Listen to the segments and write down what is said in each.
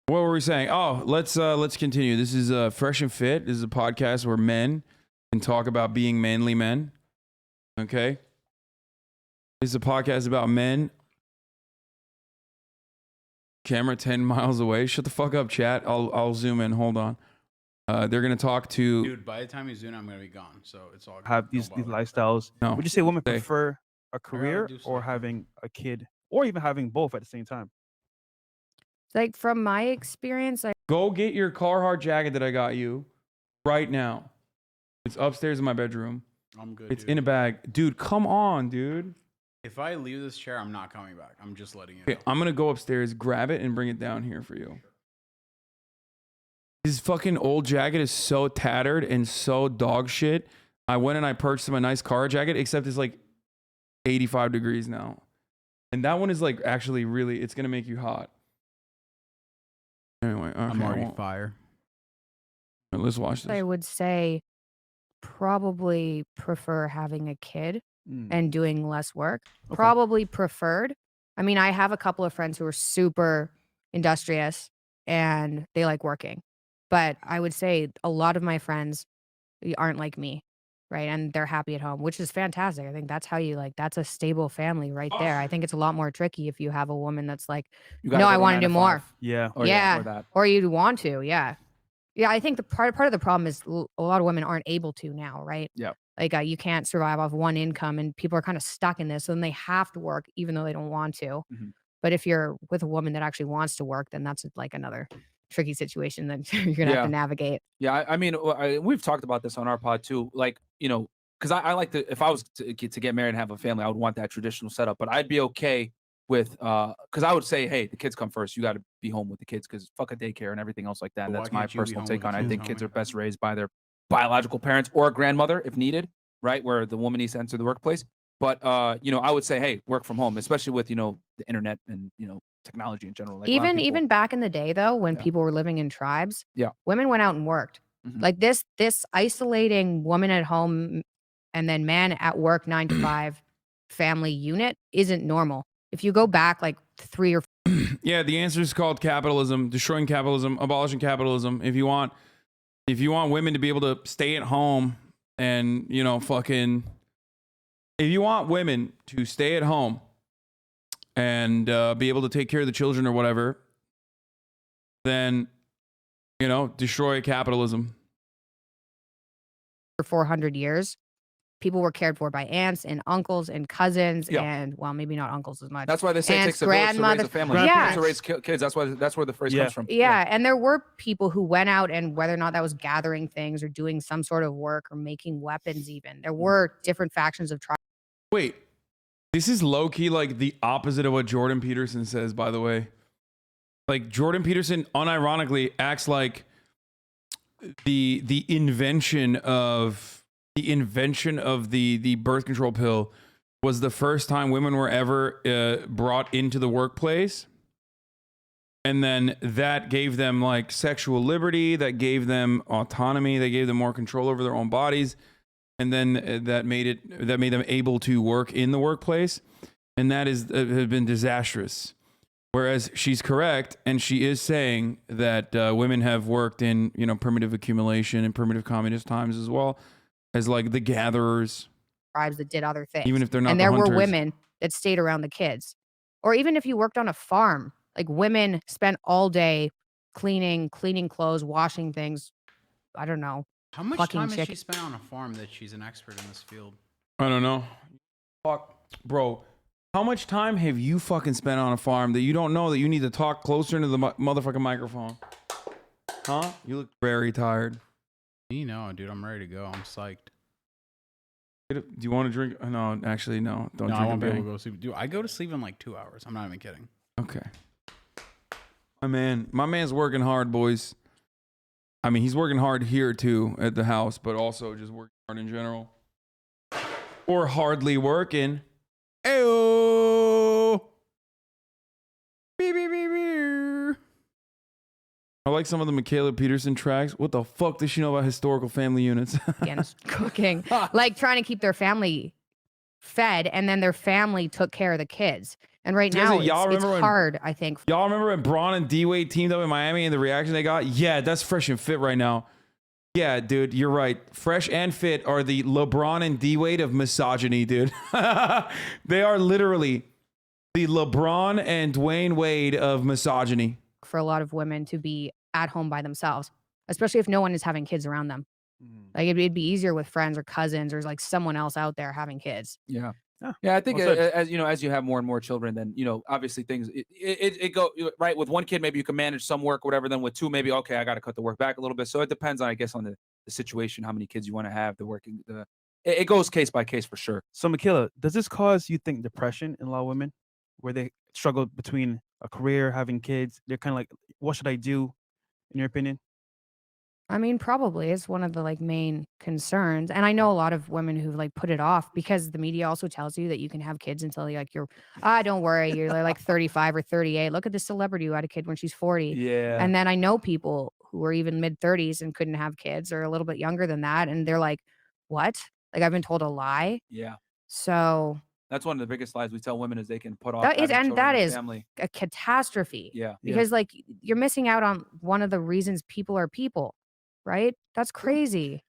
What were we saying? Oh, let's continue. This is Fresh and Fit. This is a podcast where men can talk about being manly men. Okay. This is a podcast about men. Camera 10 miles away. Shut the fuck up, chat. I'll zoom in. Hold on. They're gonna talk to. Dude, by the time you zoom, I'm gonna be gone. So it's all good. Have these lifestyles. No. Would you say women prefer a career do or something. having a kid, or even having both at the same time? Like from my experience, Go get your Carhartt jacket that I got you right now. It's upstairs in my bedroom. I'm good. It's dude. in a bag. Dude, come on, dude. If I leave this chair, I'm not coming back. I'm just letting you Okay, know. I'm gonna go upstairs, grab it, and bring it down here for you. His fucking old jacket is so tattered and so dog shit. I went and I purchased him a nice Carhartt jacket, except it's like 85 degrees now. And that one is like actually really, it's gonna make you hot. Anyway, okay, I'm already fire. Let's watch this. I would say probably prefer having a kid and doing less work. Okay. Probably preferred. I mean, I have a couple of friends who are super industrious and they like working. But I would say a lot of my friends aren't like me, right? And they're happy at home, which is fantastic. I think that's how you that's a stable family right there. I think it's a lot more tricky if you have a woman that's like, no, I want to do more. Yeah. Or that. Or you want to, yeah. Yeah, I think the part of the problem is a lot of women aren't able to now, right? Yeah. Like you can't survive off one income and people are kind of stuck in this. So then they have to work even though they don't want to. Mhm. But if you're with a woman that actually wants to work, then that's like another tricky situation that you're going to have to navigate. Yeah, I mean, we've talked about this on our pod too. Like, you know, because I like to, if I was to get married and have a family, I would want that traditional setup. But I'd be okay with, because I would say, hey, the kids come first. You got to be home with the kids because fuck a daycare and everything else like that. But That's why my can't you be personal home take with on it. the I think kids, kids homie? are best raised by their biological parents or a grandmother if needed, right? Where the woman needs to enter the workplace. But, you know, I would say, hey, work from home, especially with, you know, the internet and, you know, technology in general. Like, a lot of people- Even back in the day though, when Yeah. people were living in tribes, Yeah. women went out and worked. Mhm. Like this isolating woman at home and then man at work 9 to 5 family unit isn't normal. If you go back like 3 or Yeah, the answer is called capitalism, destroying capitalism, abolishing capitalism. If you want women to be able to stay at home and, you know, if you want women to stay at home and be able to take care of the children or whatever, then, you know, destroy capitalism. for 400 years, people were cared for by aunts and uncles and cousins Yeah. and well, maybe not uncles as much. That's why they say it Aunts, takes a village to raise a grandmother- family. Yeah. To raise kids. That's where the phrase comes from. Yeah, and there were people who went out and whether or not that was gathering things or doing some sort of work or making weapons even. There were different factions of tribes. Wait, this is low key like the opposite of what Jordan Peterson says, by the way. Like Jordan Peterson unironically acts like the invention of the birth control pill was the first time women were ever brought into the workplace. And then that gave them like sexual liberty, that gave them autonomy, that gave them more control over their own bodies. And then that made them able to work in the workplace. And that has been disastrous. Whereas she's correct, and she is saying that women have worked in, you know, primitive accumulation and primitive communist times as well as like the gatherers, Tribes that did other things. even if they're not. And the there were hunters. women that stayed around the kids. Or even if you worked on a farm, like women spent all day cleaning clothes, washing things. I don't know. How much Fucking time has she chicken. spent on a farm that she's an expert in this field? I don't know. Fuck, bro. How much time have you fucking spent on a farm that you don't know that you need to talk closer into the motherfucking microphone? Huh? You look very tired. You know, dude, I'm ready to go. I'm psyched. Do you want to drink? No, actually, no. Don't No, I drink won't a be able bang. to go to sleep. Dude, I go to sleep in like 2 hours. I'm not even kidding. Okay. My man's working hard, boys. I mean, he's working hard here too at the house, but also just working hard in general. Or hardly working. Ayo. Beep, beep, beep, beep. I like some of the Michaela Peterson tracks. What the fuck does she know about historical family units? Against cooking, like trying to keep their family fed, and then their family took care of the kids. And right You guys- now, y'all it's remember when- hard, I think. Y'all remember when Braun and D-Wade teamed up in Miami and the reaction they got? Yeah, that's fresh and fit right now. Yeah, dude, you're right. Fresh and fit are the LeBron and D-Wade of misogyny, dude. They are literally the LeBron and Dwayne Wade of misogyny. For a lot of women to be at home by themselves, especially if no one is having kids around them. Like it'd be easier with friends or cousins or like someone else out there having kids. Yeah. Yeah. Yeah, I think Well said. as you know, as you have more and more children, then obviously things it go right with one kid. Maybe you can manage some work, whatever. Then with two, maybe okay, I got to cut the work back a little bit. So it depends on, I guess, on the situation, how many kids you want to have, the working. It goes case by case for sure. So, Michaela, does this cause you think depression in a lot of women, where they struggle between a career, having kids? They're kind of like, what should I do? In your opinion? I mean, probably it's one of the like main concerns. And I know a lot of women who like put it off because the media also tells you that you can have kids until you're don't worry, you're like 35 or 38. Look at this celebrity who had a kid when she's 40. Yeah. And then I know people who are even mid 30s and couldn't have kids or a little bit younger than that. And they're like, what? Like I've been told a lie. Yeah. So That's one of the biggest lies we tell women is they can put off. That is- having and children that and is- family. a catastrophe. Yeah. Because like you're missing out on one of the reasons people are people, right? That's crazy.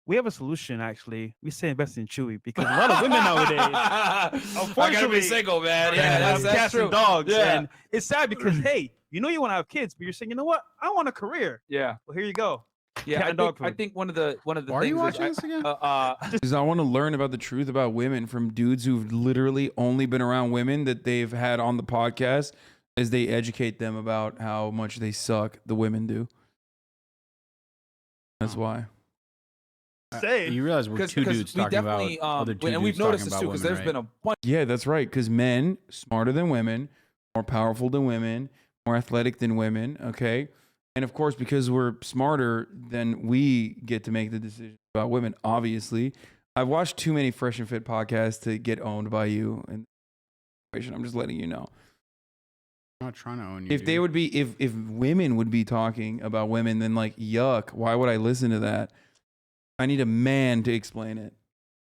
We have a solution, actually. We say invest in Chewy because a lot of women nowadays, I gotta be unfortunately, single, man. Yeah, have that's cats true. and dogs. Yeah. And it's sad because, hey, you know you want to have kids, but you're saying, you know what? I want a career. Yeah. Well, here you go. Yeah. Cat and dog I food. think one of the Why are you things watching is this again? Because I want to learn about the truth about women from dudes who've literally only been around women that they've had on the podcast as they educate them about how much they suck, the women do. That's why. Say. You realize we're two dudes talking about definitely, other two and we've dudes talking noticed this about too because women, there's right? been a bunch. Yeah, that's right. Because men, smarter than women, more powerful than women, more athletic than women. Okay. And of course, because we're smarter, then we get to make the decision about women. Obviously, I've watched too many Fresh and Fit podcasts to get owned by you. And I'm just letting you know. I'm not trying to own you. If they dude. would be, if women would be talking about women, then like, yuck, why would I listen to that? I need a man to explain it.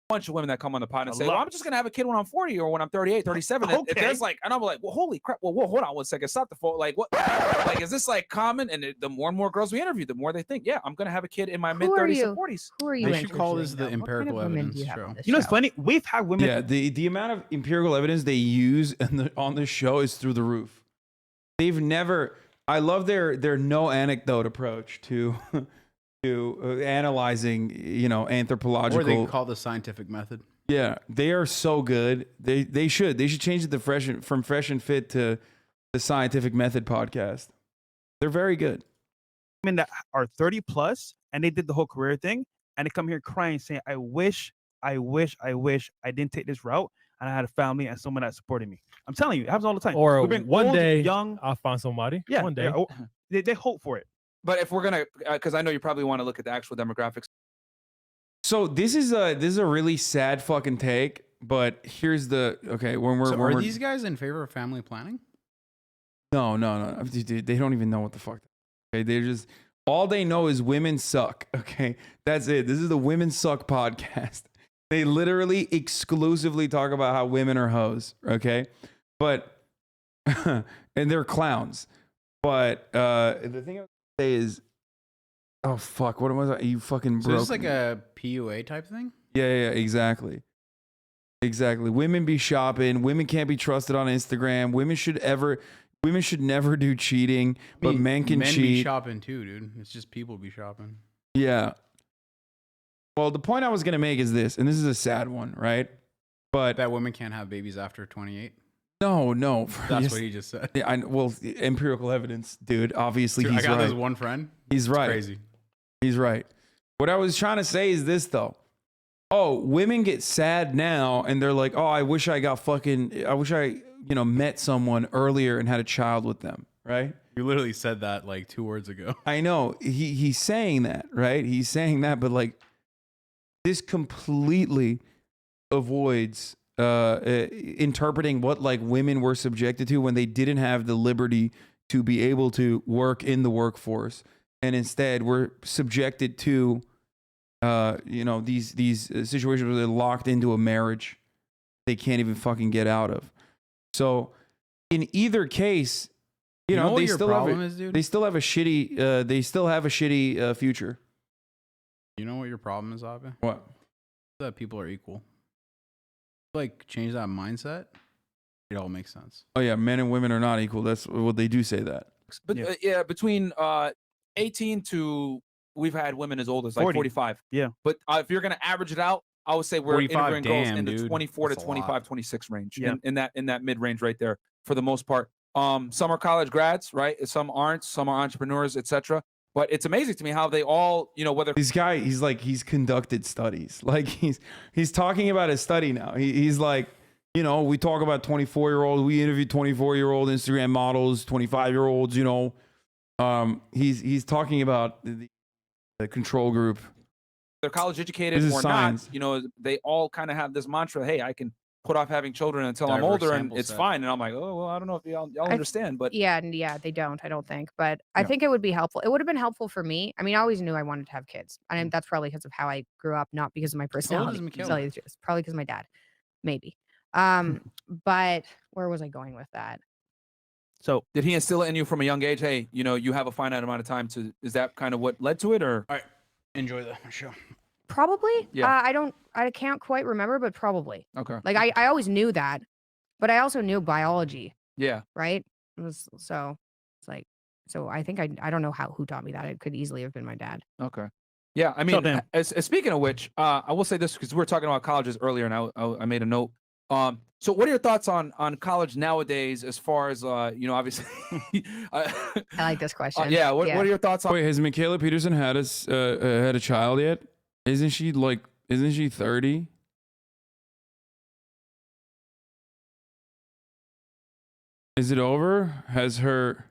Bunch of women that come on the pod and I say, love well, I'm just going to have a kid when I'm 40 or when I'm 38, 37. And Okay. there's like, and I'm like, well, holy crap. Well, hold on one second. Stop the phone. Like, what? Like, is this like common? And the more and more girls we interview, the more they think, yeah, I'm going to have a kid in my mid Who are 30s you? and 40s. Who are you? They should call this interviewing, the though? What kind of empirical women do evidence you have show. on this You know, it's show? funny. We've had women. Yeah, the amount of empirical evidence they use on the show is through the roof. They've never. I love their no anecdote approach to analyzing, anthropological. Or they call the scientific method. Yeah, they are so good. They should change it to from Fresh and Fit to the Scientific Method podcast. They're very good. Women that are 30 plus and they did the whole career thing and they come here crying saying, I wish I didn't take this route and I had a family and someone that supported me. I'm telling you, it happens all the time. Or We bring one old, day young, I'll find somebody. yeah, One day. they hope for it. But if we're going to, because I know you probably want to look at the actual demographics. So this is a really sad fucking take, but here's the when we're So when are we're, these guys in favor of family planning? no, dude, they don't even know what the fuck. Okay, they're just all they know is women suck. Okay, that's it. This is the Women Suck podcast. They literally exclusively talk about how women are hoes. Okay, but and they're clowns. But the thing I would say is, oh fuck, what was I? You fucking So broke. this is like me. a PUA type thing? Yeah, exactly. Exactly. Women be shopping. Women can't be trusted on Instagram. Women should never do cheating, but men can Men be cheat. shopping too, dude. It's just people be shopping. Yeah. Well, the point I was going to make is this, and this is a sad one, right? But That women can't have babies after 28. no. That's Yes. what he just said. Yeah, well, empirical evidence, dude. Obviously, Dude, I he's got this right. one friend. He's right. Crazy. He's right. What I was trying to say is this, though. Oh, women get sad now, and they're like, "Oh, I wish I met someone earlier and had a child with them." Right? You literally said that like 2 words ago. I know he's saying that, right? He's saying that, but like, this completely avoids interpreting what like women were subjected to when they didn't have the liberty to be able to work in the workforce, and instead were subjected to these situations where they're locked into a marriage they can't even fucking get out of. So in either case, you know, what they your still have problem a, is, dude? they still have a shitty future. You know what your problem is, Abe? What? That people are equal. Like, change that mindset. It all makes sense. Oh yeah, men and women are not equal. That's what they do say that. But Yeah. yeah, between 18 to we've had women as old as like 40. 45. Yeah. But if you're gonna average it out, I would say we're 45, interviewing girls damn, in the dude. 24 That's to a lot. 25, 26 range. Yeah. In that mid range right there for the most part. Some are college grads, right? Some aren't. Some are entrepreneurs, etc. But it's amazing to me how they all, you know, whether This guy, he's conducted studies. Like he's talking about his study now. He's like, you know, we talk about 24-year-old. We interview 24-year-old Instagram models, 25-year-olds. You know, he's talking about the control group. they're college educated This is or science. not, you know, they all kind of have this mantra, hey, I can put off having children until I'm Diverse older and sample it's set. fine. And I'm like, oh, well, I don't know if y'all I- understand, but Yeah, and yeah, they don't. I don't think, but I Yeah. think it would be helpful. It would have been helpful for me. I mean, I always knew I wanted to have kids, and that's probably because of how I grew up, not because of my personality. to Michaela? tell you the truth. It's probably because of my dad, maybe. But where was I going with that? So did he instill it in you from a young age? Hey, you know, you have a finite amount of time to, is that kind of what led to it or? All right. Enjoy the show. Probably. Yeah. I can't quite remember, but probably. Okay. Like I always knew that, but I also knew biology, Yeah. right? So it's like, so I think I don't know who taught me that. It could easily have been my dad. Okay. Yeah. I So mean, then- as speaking of which, I will say this because we were talking about colleges earlier and I made a note. So what are your thoughts on college nowadays as far as, you know, obviously, I like this question. yeah. What are your thoughts on, Wait, has Michaela Peterson had a child yet? Isn't she 30? Is it over? Has her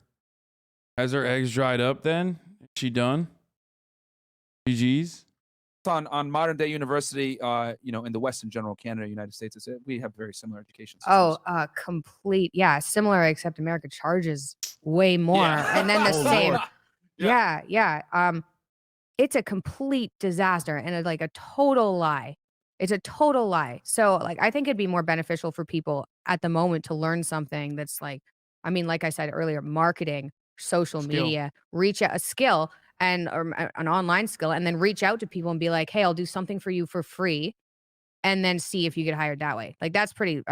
eggs dried up then? Is she done? GG's? on modern day university, you know, in the West in general, Canada, United States, we have very similar education systems. Oh, complete. Yeah, similar, except America charges way more. Yeah. And then the Oh, same. Lord. Yeah. It's a complete disaster and like a total lie. It's a total lie. So like I think it'd be more beneficial for people at the moment to learn something that's like, I mean, like I said earlier, marketing, social Skill. media, reach out a skill and or an online skill, and then reach out to people and be like, hey, I'll do something for you for free. And then see if you get hired that way. Like that's pretty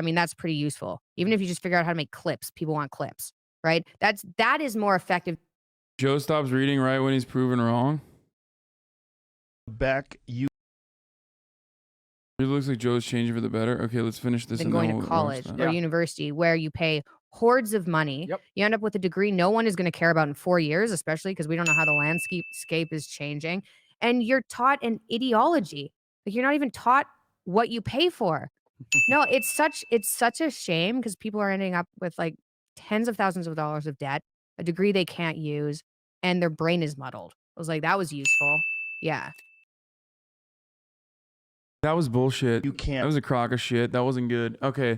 useful. Even if you just figure out how to make clips, people want clips, right? That is more effective. Joe stops reading right when he's proven wrong. Back you It looks like Joe's changing for the better. Okay, let's finish this. Than and going then to we'll college watch or that. university where you pay hordes of money. Yep. You end up with a degree no one is going to care about in 4 years, especially because we don't know how the landscape is changing. And you're taught an ideology. Like you're not even taught what you pay for. No, it's such a shame because people are ending up with like tens of thousands of dollars of debt, a degree they can't use, and their brain is muddled. I was like, that was useful. Yeah. That was bullshit. you That can't was a crock of shit. That wasn't good. Okay.